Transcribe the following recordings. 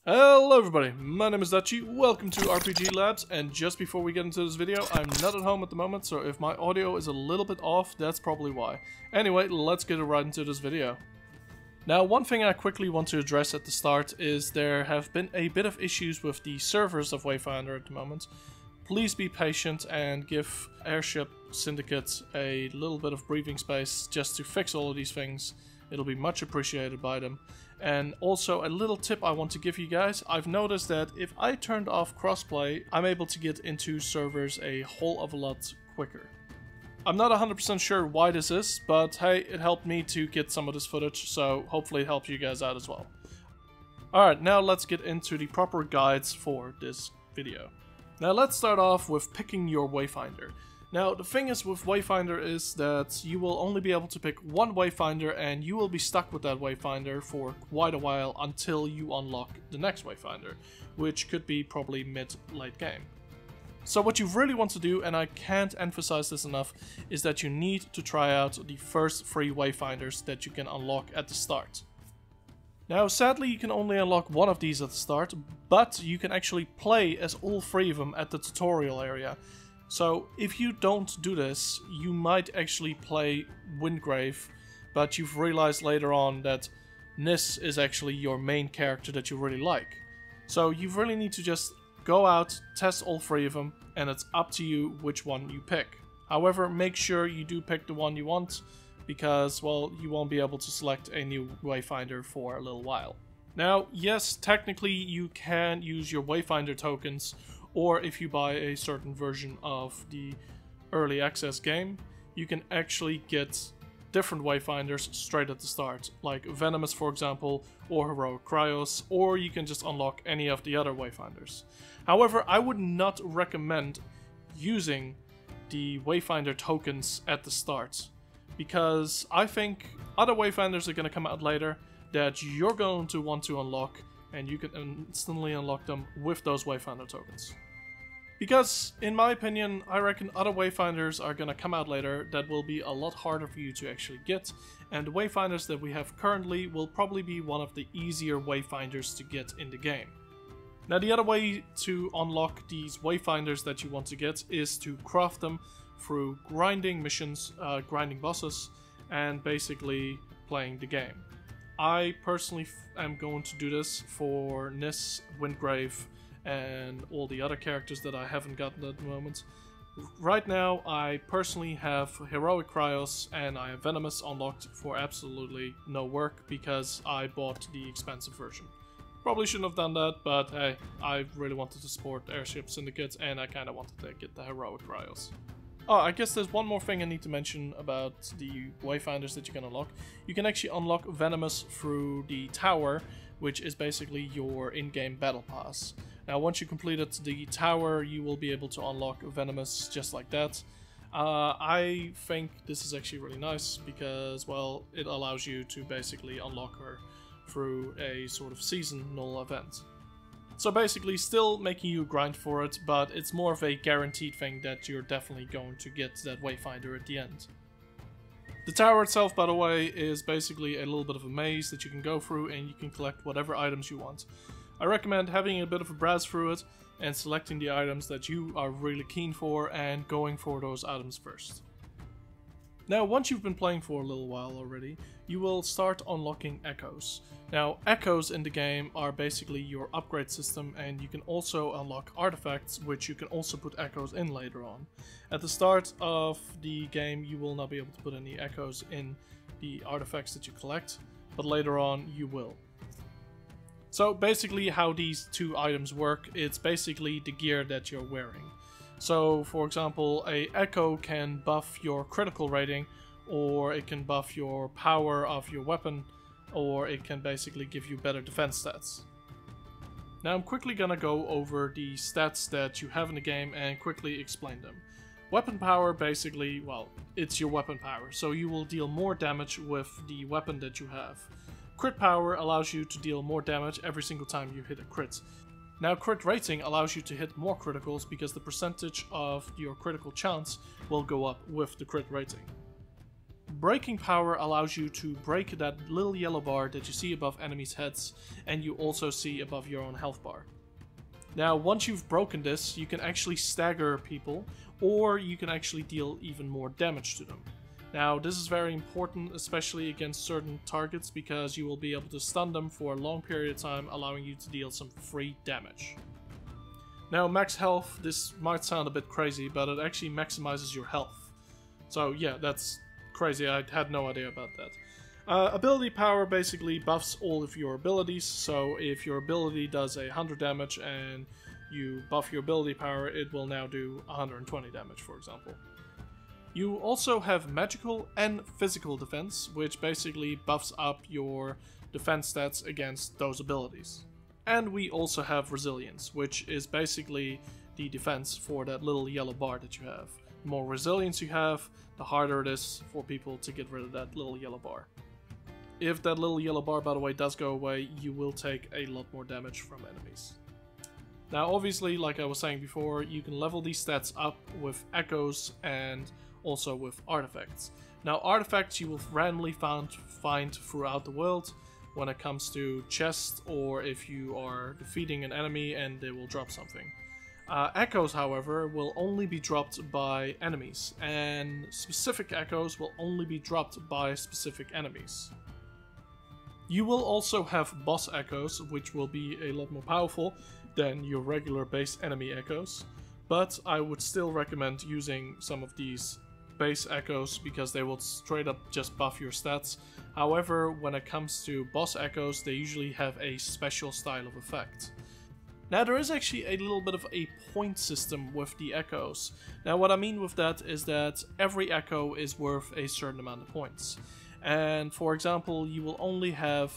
Hello everybody, my name is Dutchy, welcome to RPG Labs, and just before we get into this video, I'm not at home at the moment, so if my audio is a little bit off, that's probably why. Anyway, let's get right into this video. Now, one thing I quickly want to address at the start is there have been a bit of issues with the servers of Wayfinder at the moment. Please be patient and give Airship Syndicate a little bit of breathing space just to fix all of these things. It'll be much appreciated by them. And also a little tip I want to give you guys. I've noticed that if I turned off crossplay, I'm able to get into servers a whole of a lot quicker. I'm not 100% sure why this is, but hey, it helped me to get some of this footage, so hopefully it helps you guys out as well. Alright, now let's get into the proper guides for this video. Now let's start off with picking your Wayfinder. Now, the thing is with Wayfinder is that you will only be able to pick one Wayfinder and you will be stuck with that Wayfinder for quite a while until you unlock the next Wayfinder, which could be probably mid-late game. So what you really want to do, and I can't emphasize this enough, is that you need to try out the first 3 Wayfinders that you can unlock at the start. Now, sadly, you can only unlock one of these at the start, but you can actually play as all 3 of them at the tutorial area. So, if you don't do this, you might actually play Windgrave, but you've realized later on that Nis is actually your main character that you really like. So, you really need to just go out, test all 3 of them, and it's up to you which one you pick. However, make sure you do pick the one you want, because, well, you won't be able to select a new Wayfinder for a little while. Now, yes, technically you can use your Wayfinder tokens, or if you buy a certain version of the early access game, you can actually get different Wayfinders straight at the start, like Venomous for example, or Heroic Cryos, or you can just unlock any of the other Wayfinders. However, I would not recommend using the Wayfinder tokens at the start, because I think other Wayfinders are going to come out later that you're going to want to unlock, and you can instantly unlock them with those Wayfinder tokens. Because, in my opinion, I reckon other Wayfinders are gonna come out later that will be a lot harder for you to actually get, and the Wayfinders that we have currently will probably be one of the easier Wayfinders to get in the game. Now, the other way to unlock these Wayfinders that you want to get is to craft them through grinding missions, grinding bosses, and basically playing the game. I personally am going to do this for Nis, Windgrave, and all the other characters that I haven't gotten at the moment. Right now, I personally have Heroic Cryos and I have Venomous unlocked for absolutely no work because I bought the expensive version. Probably shouldn't have done that, but hey, I really wanted to support Airship Syndicate and I kinda wanted to get the Heroic Cryos. Oh, I guess there's one more thing I need to mention about the Wayfinders that you can unlock. You can actually unlock Venomous through the tower, which is basically your in-game battle pass. Now, once you completed the tower, you will be able to unlock Venomous just like that. I think this is actually really nice because, well, it allows you to basically unlock her through a sort of seasonal event. So basically, still making you grind for it, but it's more of a guaranteed thing that you're definitely going to get that Wayfinder at the end. The tower itself, by the way, is basically a little bit of a maze that you can go through and you can collect whatever items you want. I recommend having a bit of a browse through it and selecting the items that you are really keen for and going for those items first. Now, once you've been playing for a little while already, you will start unlocking echoes. Now, echoes in the game are basically your upgrade system, and you can also unlock artifacts, which you can also put echoes in later on. At the start of the game, you will not be able to put any echoes in the artifacts that you collect, but later on you will. So basically how these 2 items work, it's basically the gear that you're wearing. So, for example, a echo can buff your critical rating, or it can buff your power of your weapon, or it can basically give you better defense stats. Now I'm quickly gonna go over the stats that you have in the game and quickly explain them. Weapon power, basically, well, it's your weapon power, so you will deal more damage with the weapon that you have. Crit power allows you to deal more damage every single time you hit a crit. Now, crit rating allows you to hit more criticals because the percentage of your critical chance will go up with the crit rating. Breaking power allows you to break that little yellow bar that you see above enemies' heads, and you also see above your own health bar. Now, once you've broken this, you can actually stagger people, or you can actually deal even more damage to them. Now, this is very important, especially against certain targets, because you will be able to stun them for a long period of time, allowing you to deal some free damage. Now, max health, this might sound a bit crazy, but it actually maximizes your health. So yeah, that's crazy, I had no idea about that. Ability power basically buffs all of your abilities, so if your ability does 100 damage and you buff your ability power, it will now do 120 damage, for example. You also have magical and physical defense, which basically buffs up your defense stats against those abilities. And we also have resilience, which is basically the defense for that little yellow bar that you have. The more resilience you have, the harder it is for people to get rid of that little yellow bar. If that little yellow bar, by the way, does go away, you will take a lot more damage from enemies. Now, obviously, like I was saying before, you can level these stats up with echoes and also with artifacts. Now, artifacts you will randomly find throughout the world when it comes to chests, or if you are defeating an enemy and they will drop something. Echoes, however, will only be dropped by enemies, and specific echoes will only be dropped by specific enemies. You will also have boss echoes, which will be a lot more powerful than your regular base enemy echoes, but I would still recommend using some of these base echoes because they will straight up just buff your stats. However, when it comes to boss echoes, they usually have a special style of effect. Now, there is actually a little bit of a point system with the echoes. Now, what I mean with that is that every echo is worth a certain amount of points. And for example, you will only have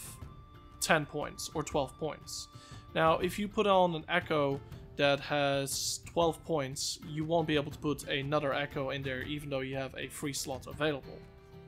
10 points or 12 points. Now, if you put on an echo that has 12 points, you won't be able to put another echo in there even though you have a free slot available.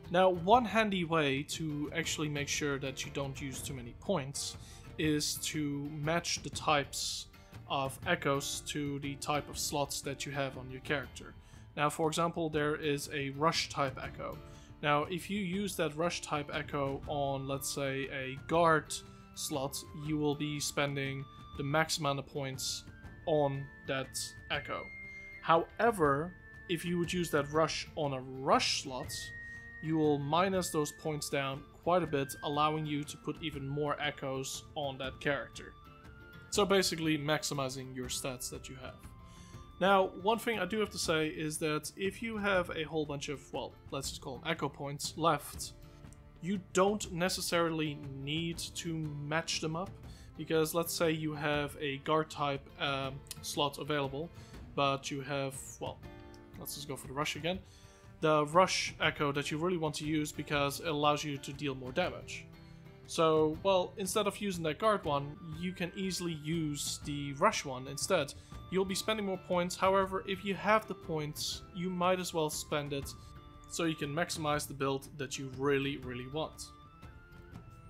Now, one handy way to actually make sure that you don't use too many points is to match the types of echoes to the type of slots that you have on your character. Now, for example, there is a rush type echo. Now, if you use that rush type echo on, let's say, a guard slot, you will be spending the max amount of points on that echo. However, if you would use that rush on a rush slot, you will minus those points down quite a bit, allowing you to put even more echoes on that character. So basically maximizing your stats that you have. Now, one thing I do have to say is that if you have a whole bunch of, well, let's just call them echo points left, you don't necessarily need to match them up. Because let's say you have a guard type slot available, but you have, well, let's just go for the rush again. The rush echo that you really want to use because it allows you to deal more damage. So, well, instead of using that guard one, you can easily use the rush one instead. You'll be spending more points, however, if you have the points, you might as well spend it so you can maximize the build that you really, really want.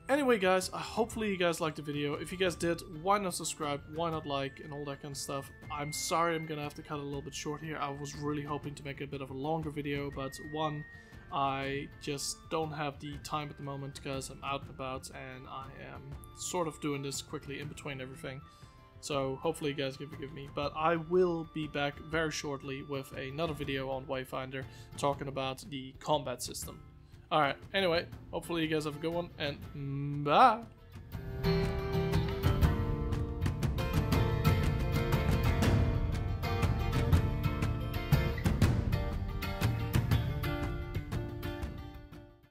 Anyway guys, hopefully you guys liked the video. If you guys did, why not subscribe, why not like, and all that kind of stuff. I'm sorry I'm gonna have to cut it a little bit short here. I was really hoping to make a bit of a longer video, but one, I just don't have the time at the moment because I'm out and about and I am sort of doing this quickly in between everything. So hopefully you guys can forgive me, but I will be back very shortly with another video on Wayfinder talking about the combat system. Alright, anyway, hopefully you guys have a good one, and bye!